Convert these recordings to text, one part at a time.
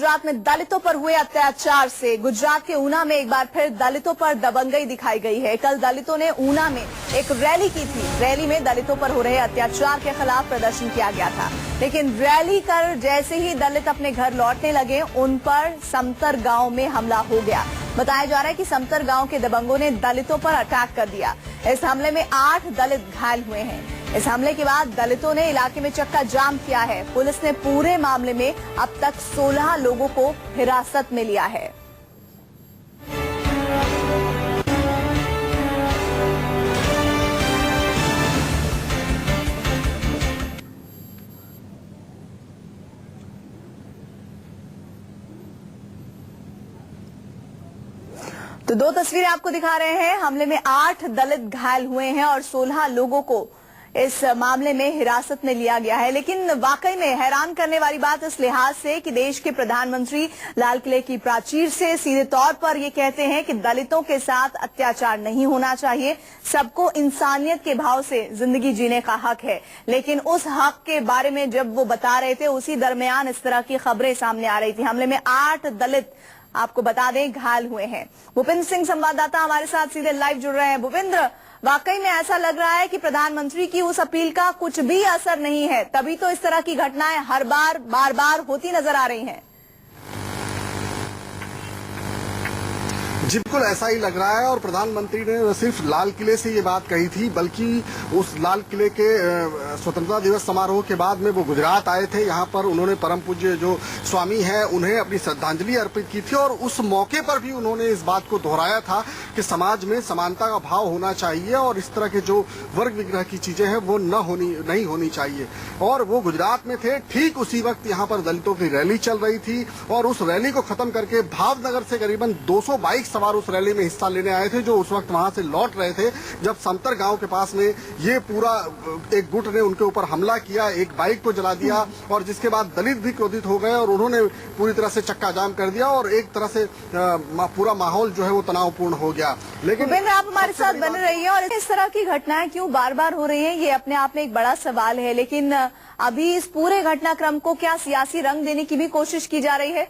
गुजरात में दलितों पर हुए अत्याचार से गुजरात के ऊना में एक बार फिर दलितों पर दबंगई दिखाई गई है। कल दलितों ने ऊना में एक रैली की थी। रैली में दलितों पर हो रहे अत्याचार के खिलाफ प्रदर्शन किया गया था, लेकिन रैली कर जैसे ही दलित अपने घर लौटने लगे, उन पर समतर गांव में हमला हो गया। बताया जा रहा है कि समतर गांव के दबंगों ने दलितों पर अटैक कर दिया। इस हमले में 8 दलित घायल हुए हैं। इस हमले के बाद दलितों ने इलाके में चक्का जाम किया है। पुलिस ने पूरे मामले में अब तक 16 लोगों को हिरासत में लिया है। तो 2 तस्वीरें आपको दिखा रहे हैं। हमले में 8 दलित घायल हुए हैं और 16 लोगों को इस मामले में हिरासत में लिया गया है। लेकिन वाकई में हैरान करने वाली बात इस लिहाज से कि देश के प्रधानमंत्री लाल किले की प्राचीर से सीधे तौर पर ये कहते हैं कि दलितों के साथ अत्याचार नहीं होना चाहिए, सबको इंसानियत के भाव से जिंदगी जीने का हक है। लेकिन उस हक के बारे में जब वो बता रहे थे, उसी दरमियान इस तरह की खबरें सामने आ रही थी। हमले में 8 दलित, आपको बता दें, घायल हुए हैं। भूपेंद्र सिंह संवाददाता हमारे साथ सीधे लाइव जुड़ रहे हैं। भूपेंद्र, वाकई में ऐसा लग रहा है कि प्रधानमंत्री की उस अपील का कुछ भी असर नहीं है, तभी तो इस तरह की घटनाएं हर बार बार बार होती नजर आ रही हैं। जी बिल्कुल ऐसा ही लग रहा है। और प्रधानमंत्री ने न सिर्फ लाल किले से ये बात कही थी, बल्कि उस लाल किले के स्वतंत्रता दिवस समारोह के बाद में वो गुजरात आए थे। यहाँ पर उन्होंने परम पूज्य जो स्वामी हैं उन्हें अपनी श्रद्धांजलि अर्पित की थी और उस मौके पर भी उन्होंने इस बात को दोहराया था कि समाज में समानता का भाव होना चाहिए और इस तरह के जो वर्ग विग्रह की चीजें हैं वो नहीं होनी चाहिए। और वो गुजरात में थे। ठीक उसी वक्त यहाँ पर दलितों की रैली चल रही थी और उस रैली को खत्म करके भावनगर से करीबन 200 बाइक सवार उस रैली में हिस्सा लेने आए थे, जो उस वक्त वहां से लौट रहे थे, जब समतर गांव के पास में ये पूरा एक गुट ने उनके ऊपर हमला किया, एक बाइक को जला दिया और जिसके बाद दलित भी क्रोधित हो गए और उन्होंने पूरी तरह से चक्का जाम कर दिया और एक तरह से पूरा माहौल जो है वो तनावपूर्ण हो गया। लेकिन आप हमारे साथ बने रहिए। और इस तरह की घटनाएं क्यों बार बार हो रही हैं, ये अपने आप में एक बड़ा सवाल है। लेकिन अभी इस पूरे घटनाक्रम को क्या सियासी रंग देने की भी कोशिश की जा रही है?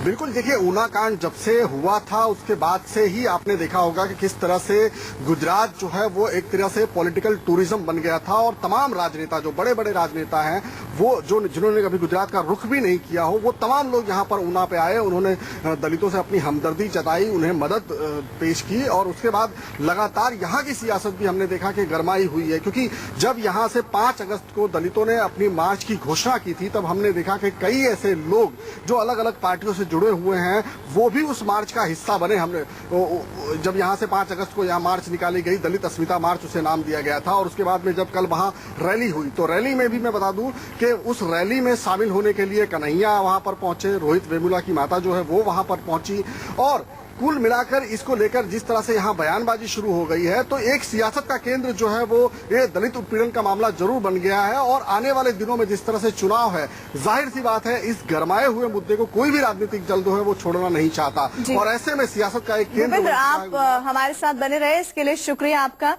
बिल्कुल, देखिए ऊना कांड जब से हुआ था उसके बाद से ही आपने देखा होगा कि किस तरह से गुजरात जो है वो एक तरह से पॉलिटिकल टूरिज्म बन गया था और तमाम राजनेता, जो बड़े बड़े राजनेता हैं, वो जिन्होंने कभी गुजरात का रुख भी नहीं किया हो, वो तमाम लोग यहाँ पर ऊना पे आए। उन्होंने दलितों से अपनी हमदर्दी जताई, उन्हें मदद पेश की और उसके बाद लगातार यहाँ की सियासत भी हमने देखा कि गरमाई हुई है। क्योंकि जब यहाँ से 5 अगस्त को दलितों ने अपनी मार्च की घोषणा की थी, तब हमने देखा कि कई ऐसे लोग जो अलग अलग पार्टियों से जुड़े हुए हैं वो भी उस मार्च का हिस्सा बने। हमने जब यहाँ से 5 अगस्त को यहाँ मार्च निकाली गई, दलित अस्मिता मार्च उसे नाम दिया गया था। और उसके बाद में जब कल वहाँ रैली हुई, तो रैली में भी मैं बता दूं कि उस रैली में शामिल होने के लिए कन्हैया वहां पर पहुंचे, रोहित वेमुला की माता जो है वो वहां पर पहुंची और कुल मिलाकर इसको लेकर जिस तरह से यहाँ बयानबाजी शुरू हो गई है, तो एक सियासत का केंद्र जो है वो ये दलित उत्पीड़न का मामला जरूर बन गया है। और आने वाले दिनों में जिस तरह से चुनाव है, जाहिर सी बात है इस गरमाए हुए मुद्दे को कोई भी राजनीतिक दल जो है वो छोड़ना नहीं चाहता और ऐसे में सियासत का एक केंद्र। आप हमारे साथ बने रहे, इसके लिए शुक्रिया आपका।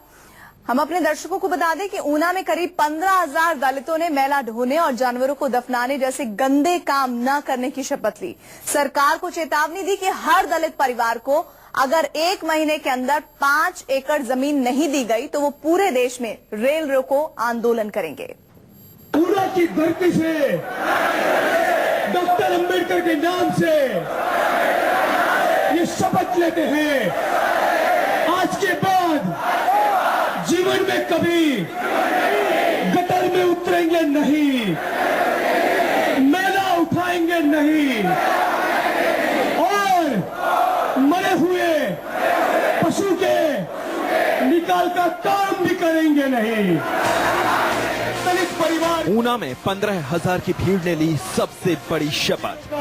हम अपने दर्शकों को बता दें कि ऊना में करीब 15,000 दलितों ने मैला ढोने और जानवरों को दफनाने जैसे गंदे काम न करने की शपथ ली। सरकार को चेतावनी दी कि हर दलित परिवार को अगर 1 महीने के अंदर 5 एकड़ जमीन नहीं दी गई तो वो पूरे देश में रेल रोको आंदोलन करेंगे। ऊना की धरती से डॉक्टर अंबेडकर के नाम से ये शपथ लेते हैं, आज के बाद जीवन में कभी गटर में उतरेंगे नहीं, मैला उठाएंगे नहीं और मरे हुए पशु के निकाल का काम भी करेंगे नहीं। दलित परिवार ऊना में 15,000 की भीड़ ने ली सबसे बड़ी शपथ।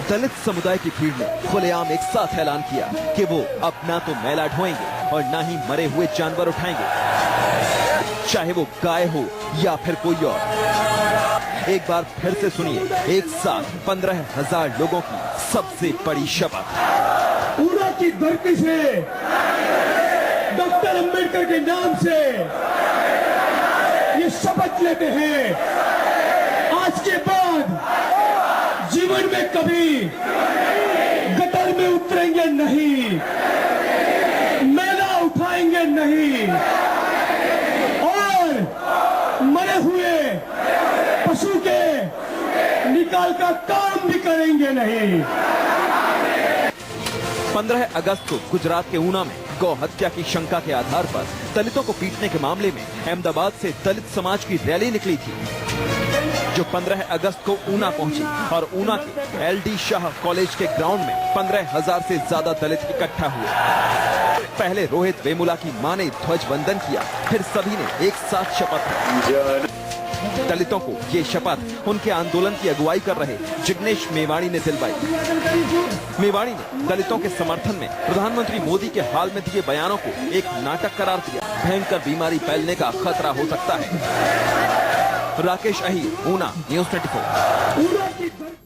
दलित समुदाय की भीड़ ने खुलेआम एक साथ ऐलान किया कि वो अब ना तो मैला ढोएंगे और ना ही मरे हुए जानवर उठाएंगे, चाहे वो गाय हो या फिर कोई और। एक बार फिर से सुनिए, एक साथ 15,000 लोगों की सबसे बड़ी शपथ। ऊना की धरती से डॉक्टर अंबेडकर के नाम से ये शपथ लेते हैं, में कभी गटर में उतरेंगे नहीं, मैला उठाएंगे नहीं और मरे हुए पशु के निकाल का काम भी करेंगे नहीं। 15 अगस्त को गुजरात के ऊना में गौ हत्या की शंका के आधार पर दलितों को पीटने के मामले में अहमदाबाद से दलित समाज की रैली निकली थी, जो 15 अगस्त को ऊना पहुंची और ऊना के LD शाह कॉलेज के ग्राउंड में 15,000 से ज्यादा दलित इकट्ठा हुए। पहले रोहित वेमुला की मां ने ध्वज वंदन किया, फिर सभी ने एक साथ शपथ ली। दलितों को ये शपथ उनके आंदोलन की अगुवाई कर रहे जिग्नेश मेवाणी ने दिलवाई। मेवाणी ने दलितों के समर्थन में प्रधानमंत्री मोदी के हाल में दिए बयानों को एक नाटक करार दिया। भयंकर बीमारी फैलने का खतरा हो सकता है। राकेश अहीर, ऊना, न्यूज़ 24।